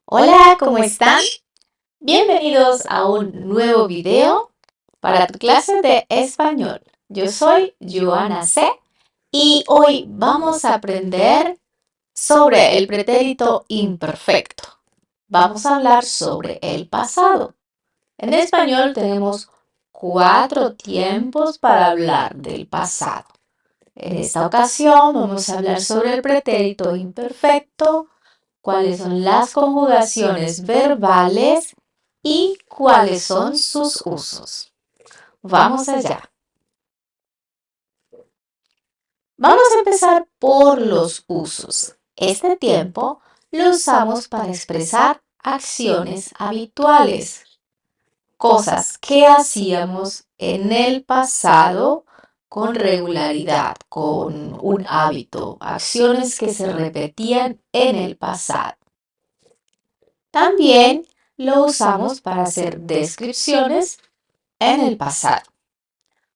Hola, ¿cómo están? Bienvenidos a un nuevo video para tu clase de español. Yo soy Joana C. y hoy vamos a aprender sobre el pretérito imperfecto. Vamos a hablar sobre el pasado. En español tenemos 4 tiempos para hablar del pasado. En esta ocasión vamos a hablar sobre el pretérito imperfecto, cuáles son las conjugaciones verbales y cuáles son sus usos. Vamos allá. Vamos a empezar por los usos. Este tiempo lo usamos para expresar acciones habituales, cosas que hacíamos en el pasado con regularidad, con un hábito, acciones que se repetían en el pasado. También lo usamos para hacer descripciones en el pasado,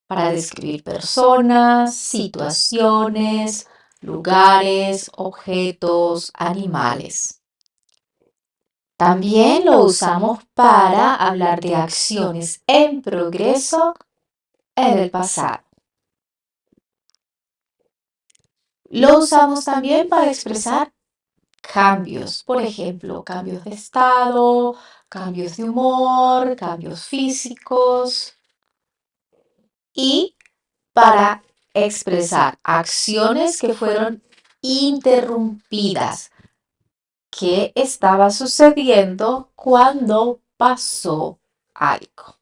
para describir personas, situaciones, lugares, objetos, animales. También lo usamos para hablar de acciones en progreso en el pasado. Lo usamos también para expresar cambios, por ejemplo, cambios de estado, cambios de humor, cambios físicos y para expresar acciones que fueron interrumpidas. ¿Qué estaba sucediendo cuando pasó algo?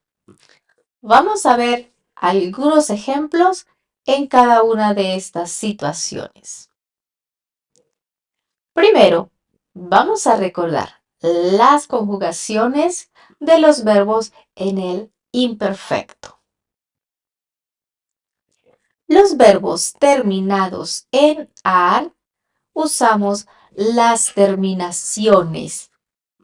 Vamos a ver algunos ejemplos en cada una de estas situaciones. Primero, vamos a recordar las conjugaciones de los verbos en el imperfecto. Los verbos terminados en ar usamos las terminaciones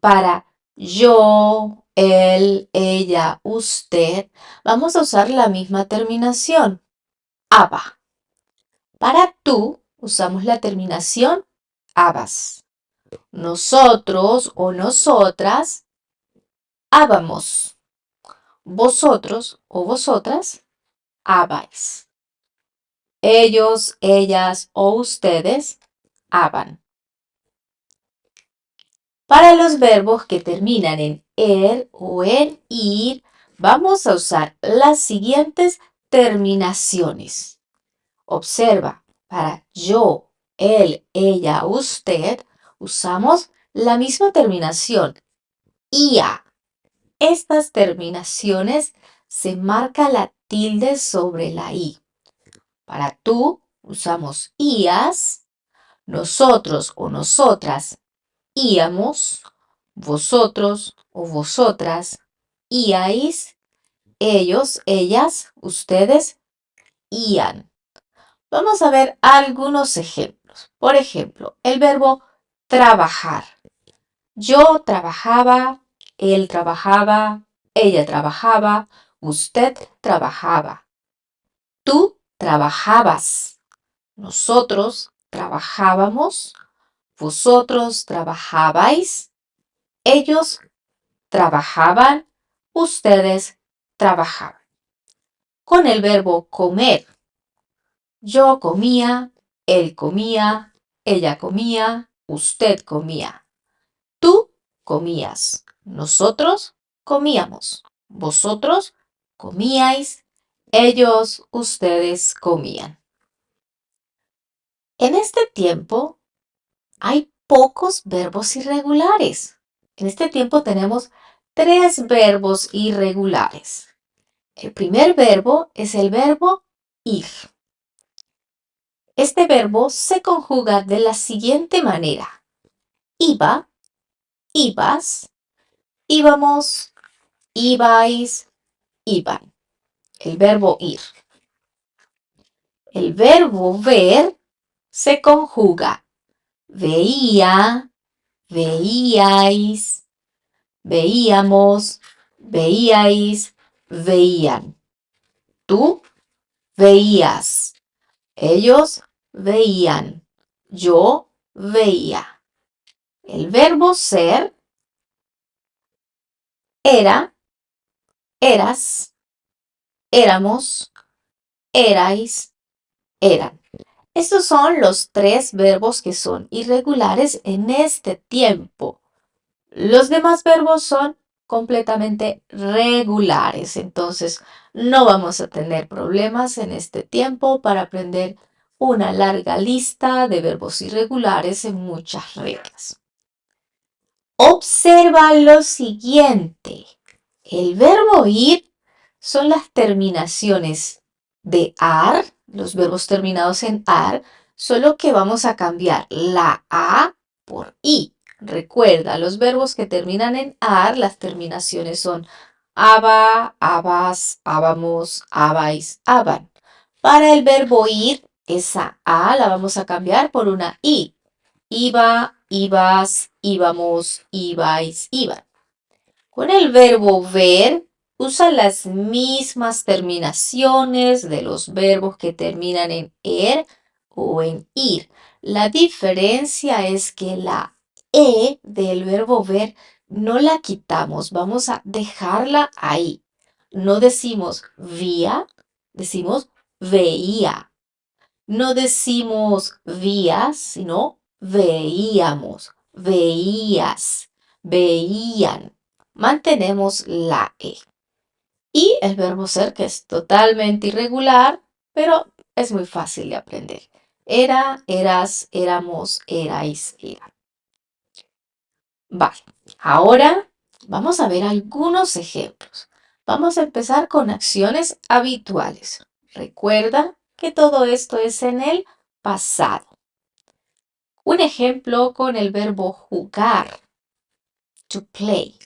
para yo, él, ella, usted. Vamos a usar la misma terminación, aba. Para tú usamos la terminación abas. Nosotros o nosotras, habamos. Vosotros o vosotras, habáis. Ellos, ellas o ustedes, haban. Para los verbos que terminan en er o en ir, vamos a usar las siguientes terminaciones. Observa, para yo, él, ella, usted, usamos la misma terminación, ia. Estas terminaciones se marca la tilde sobre la i. Para tú usamos ias, nosotros o nosotras íamos, vosotros o vosotras íais, ellos, ellas, ustedes ían. Vamos a ver algunos ejemplos. Por ejemplo, el verbo trabajar. Yo trabajaba, él trabajaba, ella trabajaba, usted trabajaba. Tú trabajabas. Nosotros trabajábamos. Vosotros trabajabais. Ellos trabajaban. Ustedes trabajaban. Con el verbo comer. Yo comía, él comía, ella comía, usted comía. Tú comías. Nosotros comíamos. Vosotros comíais. Ellos, ustedes comían. En este tiempo hay pocos verbos irregulares. En este tiempo tenemos 3 verbos irregulares. El primer verbo es el verbo ir. Este verbo se conjuga de la siguiente manera. Iba, ibas, íbamos, ibais, iban. El verbo ir. El verbo ver se conjuga. Veía, veíais, veíamos, veíais, veían. Tú veías. Ellos veían. Yo veía. El verbo ser Era, eras, éramos, erais, eran. Estos son los tres verbos que son irregulares en este tiempo. Los demás verbos son completamente regulares, entonces no vamos a tener problemas en este tiempo para aprender una larga lista de verbos irregulares en muchas reglas. Observa lo siguiente. El verbo ir son las terminaciones de ar, los verbos terminados en ar, solo que vamos a cambiar la a por i. Recuerda, los verbos que terminan en ar, las terminaciones son aba, abas, ábamos, abais, aban. Para el verbo ir, esa a la vamos a cambiar por una i. Iba, ibas, íbamos, ibais, iban. Con el verbo ver, usa las mismas terminaciones de los verbos que terminan en er o en ir. La diferencia es que la e del verbo ver no la quitamos, vamos a dejarla ahí. No decimos vía, decimos veía. No decimos vías, sino veíamos, veías, veían. Mantenemos la E. Y el verbo ser, que es totalmente irregular, pero es muy fácil de aprender. Era, eras, éramos, erais, eran. Vale, ahora vamos a ver algunos ejemplos. Vamos a empezar con acciones habituales. Recuerda que todo esto es en el pasado. Un ejemplo con el verbo jugar, to play.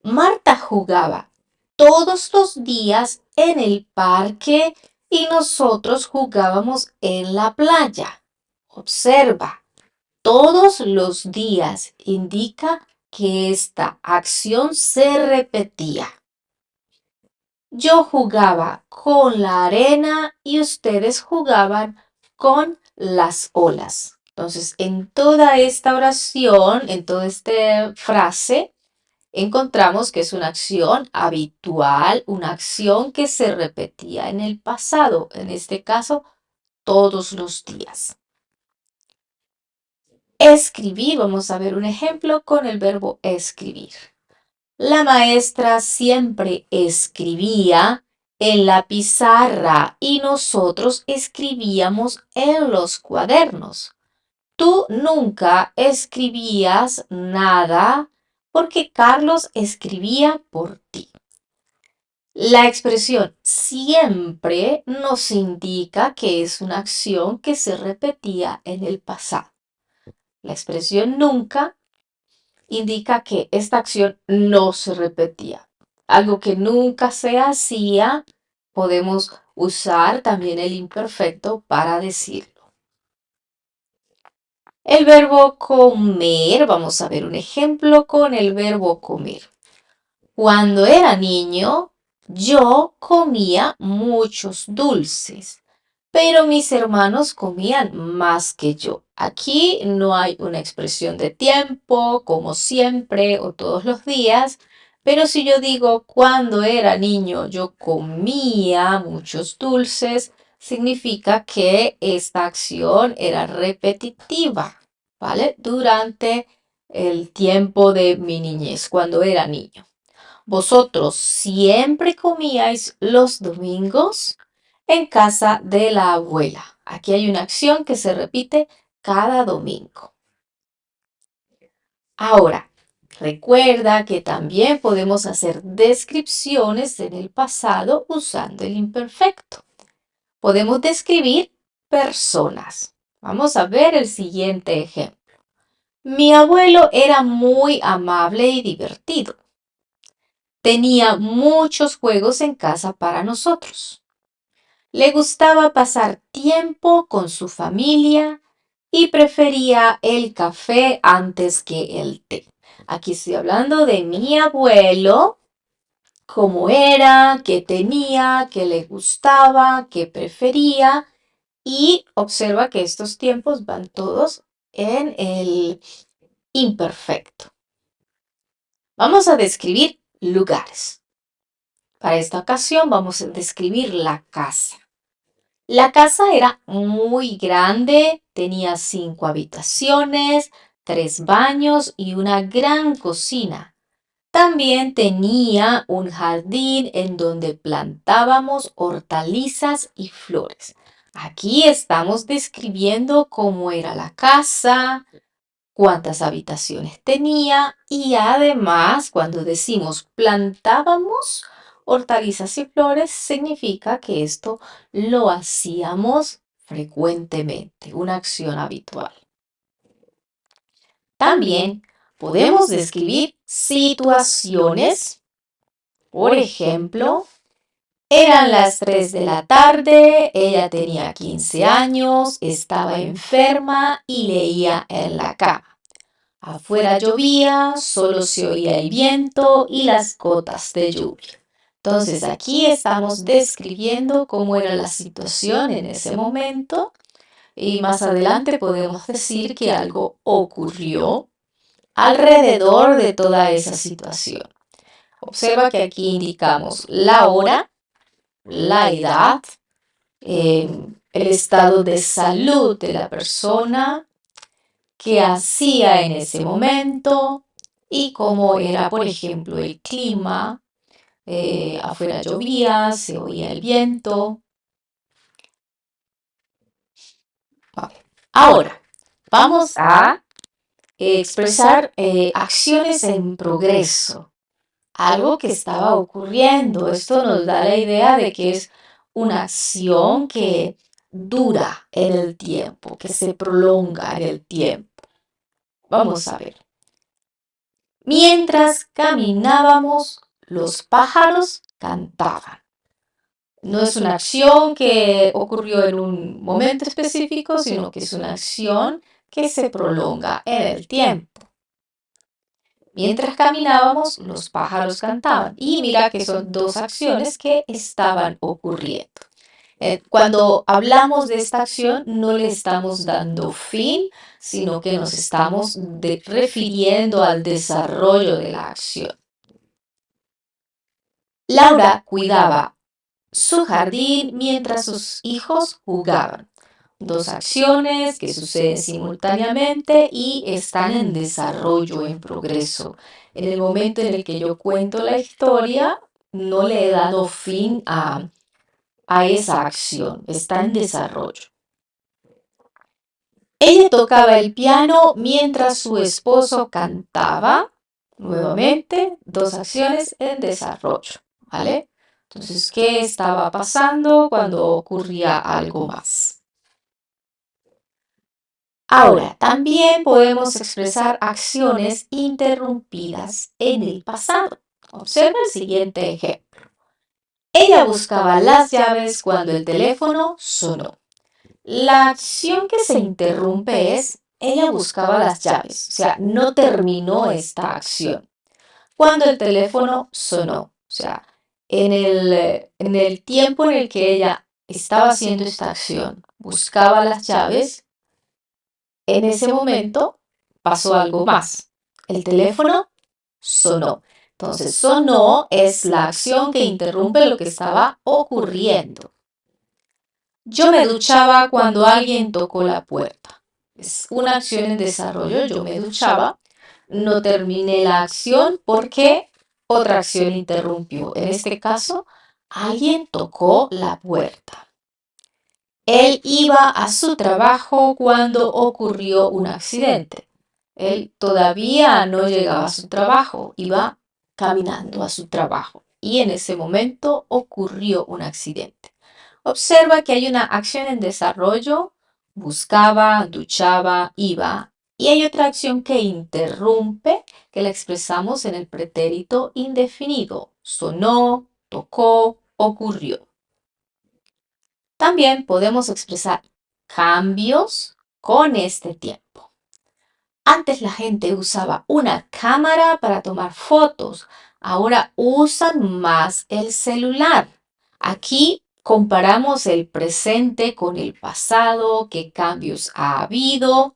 Marta jugaba todos los días en el parque y nosotros jugábamos en la playa. Observa, todos los días indica que esta acción se repetía. Yo jugaba con la arena y ustedes jugaban con las olas. Entonces, en toda esta oración, en toda esta frase, encontramos que es una acción habitual, una acción que se repetía en el pasado, en este caso, todos los días. Escribir, vamos a ver un ejemplo con el verbo escribir. La maestra siempre escribía en la pizarra y nosotros escribíamos en los cuadernos. Tú nunca escribías nada porque Carlos escribía por ti. La expresión siempre nos indica que es una acción que se repetía en el pasado. La expresión nunca indica que esta acción no se repetía. Algo que nunca se hacía, podemos usar también el imperfecto para decirlo. El verbo comer, vamos a ver un ejemplo con el verbo comer. Cuando era niño, yo comía muchos dulces, pero mis hermanos comían más que yo. Aquí no hay una expresión de tiempo, como siempre o todos los días, pero si yo digo cuando era niño yo comía muchos dulces, significa que esta acción era repetitiva, ¿vale? Durante el tiempo de mi niñez, cuando era niño. ¿Vosotros siempre comíais los domingos? En casa de la abuela. Aquí hay una acción que se repite cada domingo. Ahora, recuerda que también podemos hacer descripciones en el pasado usando el imperfecto. Podemos describir personas. Vamos a ver el siguiente ejemplo. Mi abuelo era muy amable y divertido. Tenía muchos juegos en casa para nosotros. Le gustaba pasar tiempo con su familia y prefería el café antes que el té. Aquí estoy hablando de mi abuelo, cómo era, qué tenía, qué le gustaba, qué prefería. Y observa que estos tiempos van todos en el imperfecto. Vamos a describir lugares. Para esta ocasión vamos a describir la casa. La casa era muy grande, tenía 5 habitaciones, 3 baños y una gran cocina. También tenía un jardín en donde plantábamos hortalizas y flores. Aquí estamos describiendo cómo era la casa, cuántas habitaciones tenía y además cuando decimos plantábamos hortalizas y flores significa que esto lo hacíamos frecuentemente, una acción habitual. También podemos describir situaciones. Por ejemplo, eran las 3 de la tarde, ella tenía 15 años, estaba enferma y leía en la cama. Afuera llovía, solo se oía el viento y las gotas de lluvia. Entonces aquí estamos describiendo cómo era la situación en ese momento y más adelante podemos decir que algo ocurrió alrededor de toda esa situación. Observa que aquí indicamos la hora, la edad, el estado de salud de la persona, qué hacía en ese momento y cómo era, por ejemplo, el clima. Afuera llovía, se oía el viento. Vale. Ahora, vamos a expresar acciones en progreso, algo que estaba ocurriendo. Esto nos da la idea de que es una acción que dura en el tiempo, que se prolonga en el tiempo. Vamos a ver. Mientras caminábamos, los pájaros cantaban. No es una acción que ocurrió en un momento específico, sino que es una acción que se prolonga en el tiempo. Mientras caminábamos, los pájaros cantaban. Y mira que son dos acciones que estaban ocurriendo. Cuando hablamos de esta acción, no le estamos dando fin, sino que nos estamos refiriendo al desarrollo de la acción. Laura cuidaba su jardín mientras sus hijos jugaban. Dos acciones que suceden simultáneamente y están en desarrollo, en progreso. En el momento en el que yo cuento la historia, no le he dado fin a esa acción, está en desarrollo. Ella tocaba el piano mientras su esposo cantaba. Nuevamente, dos acciones en desarrollo, ¿vale? Entonces, ¿qué estaba pasando cuando ocurría algo más? Ahora, también podemos expresar acciones interrumpidas en el pasado. Observa el siguiente ejemplo. Ella buscaba las llaves cuando el teléfono sonó. La acción que se interrumpe es, ella buscaba las llaves, o sea, no terminó esta acción. Cuando el teléfono sonó, o sea, en el tiempo en el que ella estaba haciendo esta acción, buscaba las llaves, en ese momento pasó algo más. El teléfono sonó. Entonces, sonó es la acción que interrumpe lo que estaba ocurriendo. Yo me duchaba cuando alguien tocó la puerta. Es una acción en desarrollo. Yo me duchaba, no terminé la acción porque otra acción interrumpió. En este caso, alguien tocó la puerta. Él iba a su trabajo cuando ocurrió un accidente. Él todavía no llegaba a su trabajo, iba caminando a su trabajo. Y en ese momento ocurrió un accidente. Observa que hay una acción en desarrollo, buscaba, duchaba, iba, y hay otra acción que interrumpe, que la expresamos en el pretérito indefinido. Sonó, tocó, ocurrió. También podemos expresar cambios con este tiempo. Antes la gente usaba una cámara para tomar fotos, ahora usan más el celular. Aquí comparamos el presente con el pasado, qué cambios ha habido.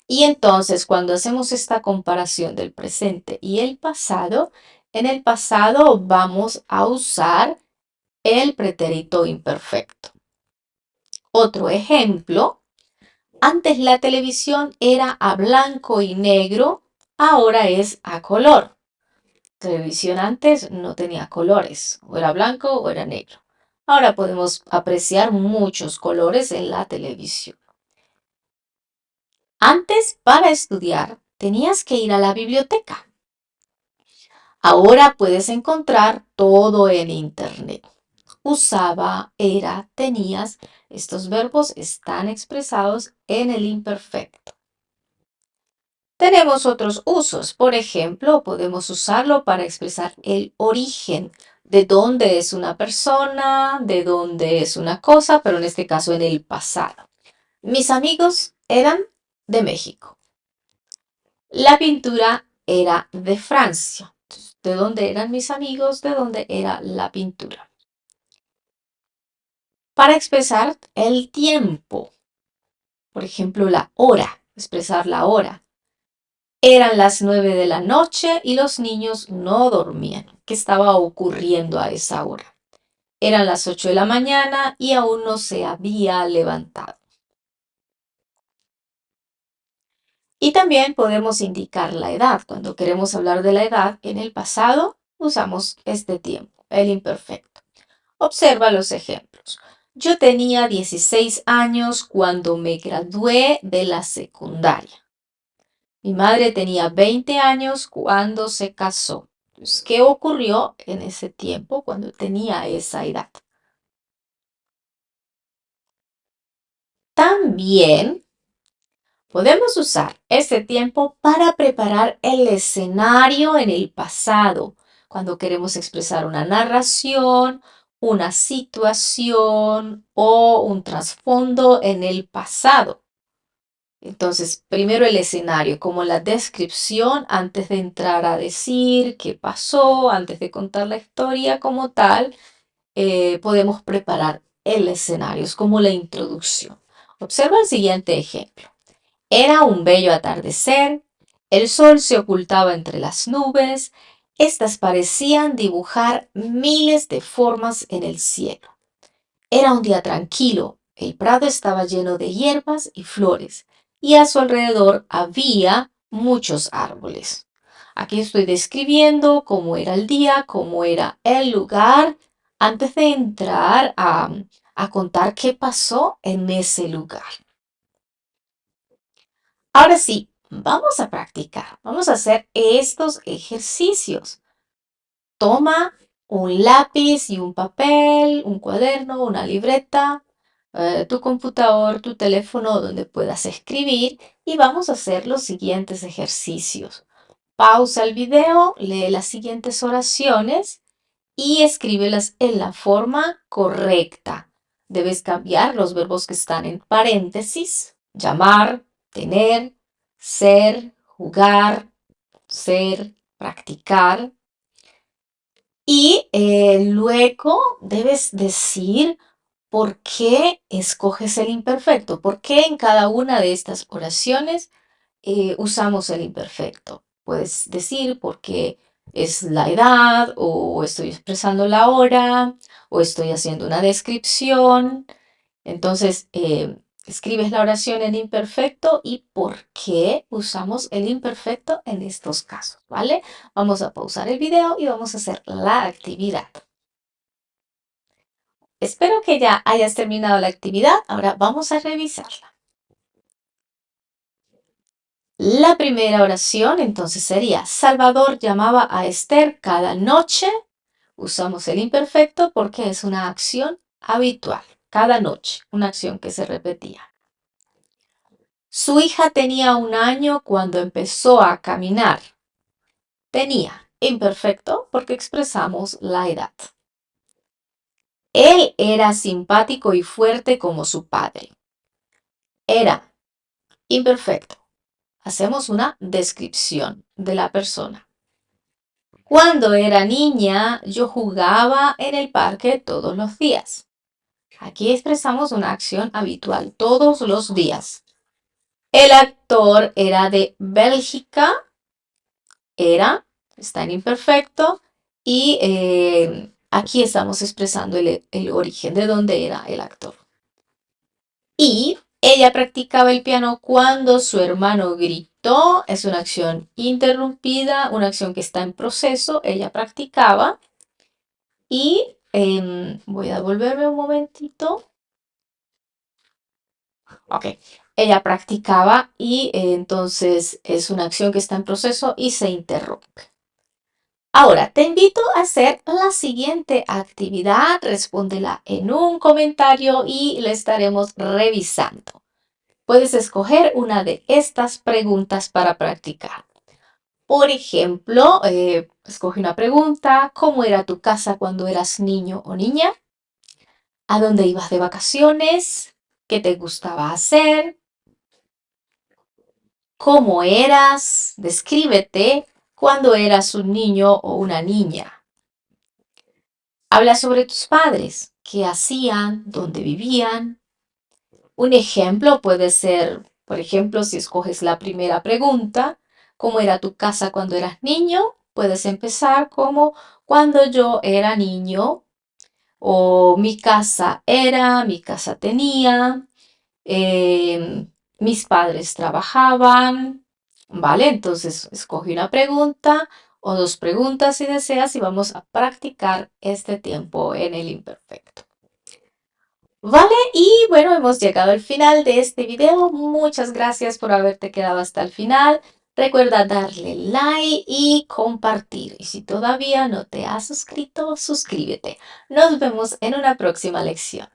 Y entonces cuando hacemos esta comparación del presente y el pasado, En el pasado vamos a usar el pretérito imperfecto. Otro ejemplo, antes la televisión era a blanco y negro, ahora es a color. Televisión antes no tenía colores, o era blanco o era negro. Ahora podemos apreciar muchos colores en la televisión. Antes, para estudiar, tenías que ir a la biblioteca. Ahora puedes encontrar todo en internet. Usaba, era, tenías. Estos verbos están expresados en el imperfecto. Tenemos otros usos. Por ejemplo, podemos usarlo para expresar el origen, de dónde es una persona, de dónde es una cosa, pero en este caso en el pasado. Mis amigos eran de México. La pintura era de Francia. ¿De dónde eran mis amigos? ¿De dónde era la pintura? Para expresar el tiempo. Por ejemplo, la hora. Expresar la hora. Eran las 9 de la noche y los niños no dormían. ¿Qué estaba ocurriendo a esa hora? Eran las 8 de la mañana y aún no se había levantado. Y también podemos indicar la edad. Cuando queremos hablar de la edad en el pasado, usamos este tiempo, el imperfecto. Observa los ejemplos. Yo tenía 16 años cuando me gradué de la secundaria. Mi madre tenía 20 años cuando se casó. Entonces, ¿qué ocurrió en ese tiempo cuando tenía esa edad? También podemos usar este tiempo para preparar el escenario en el pasado, cuando queremos expresar una narración, una situación o un trasfondo en el pasado. Entonces, primero el escenario, como la descripción antes de entrar a decir qué pasó, antes de contar la historia como tal, podemos preparar el escenario, es como la introducción. Observa el siguiente ejemplo. Era un bello atardecer, el sol se ocultaba entre las nubes, estas parecían dibujar miles de formas en el cielo. Era un día tranquilo, el prado estaba lleno de hierbas y flores, y a su alrededor había muchos árboles. Aquí estoy describiendo cómo era el día, cómo era el lugar, antes de entrar a contar qué pasó en ese lugar. Ahora sí, vamos a practicar, vamos a hacer estos ejercicios. Toma un lápiz y un papel, un cuaderno, una libreta, tu computador, tu teléfono donde puedas escribir y vamos a hacer los siguientes ejercicios. Pausa el video, lee las siguientes oraciones y escríbelas en la forma correcta. Debes cambiar los verbos que están en paréntesis, llamar, tener, ser, jugar, ser, practicar. Y luego debes decir por qué escoges el imperfecto, por qué en cada una de estas oraciones usamos el imperfecto. Puedes decir por qué es la edad, o estoy expresando la hora, o estoy haciendo una descripción. Entonces, escribes la oración en imperfecto y por qué usamos el imperfecto en estos casos, ¿vale? Vamos a pausar el video y vamos a hacer la actividad. Espero que ya hayas terminado la actividad. Ahora vamos a revisarla. La primera oración entonces sería: Salvador llamaba a Esther cada noche. Usamos el imperfecto porque es una acción habitual, cada noche, una acción que se repetía. Su hija tenía 1 año cuando empezó a caminar. Tenía imperfecto porque expresamos la edad. Él era simpático y fuerte como su padre. Era imperfecto. Hacemos una descripción de la persona. Cuando era niña, yo jugaba en el parque todos los días. Aquí expresamos una acción habitual todos los días. El actor era de Bélgica. Era está en imperfecto y aquí estamos expresando el origen de dónde era el actor. Y ella practicaba el piano cuando su hermano gritó. Es una acción interrumpida, una acción que está en proceso. Ella practicaba y voy a devolverme un momentito. Ok. Ella practicaba y entonces es una acción que está en proceso y se interrumpe. Ahora, te invito a hacer la siguiente actividad. Respóndela en un comentario y la estaremos revisando. Puedes escoger una de estas preguntas para practicar. Por ejemplo, escoge una pregunta: ¿cómo era tu casa cuando eras niño o niña? ¿A dónde ibas de vacaciones? ¿Qué te gustaba hacer? ¿Cómo eras? Descríbete cuando eras un niño o una niña. Habla sobre tus padres, qué hacían, dónde vivían. Un ejemplo puede ser, por ejemplo, si escoges la primera pregunta: ¿cómo era tu casa cuando eras niño? Puedes empezar como: cuando yo era niño, o mi casa tenía, mis padres trabajaban, ¿vale? Entonces escoge una pregunta o dos preguntas si deseas y vamos a practicar este tiempo en el imperfecto. Vale, y bueno, hemos llegado al final de este video. Muchas gracias por haberte quedado hasta el final. Recuerda darle like y compartir. Y si todavía no te has suscrito, suscríbete. Nos vemos en una próxima lección.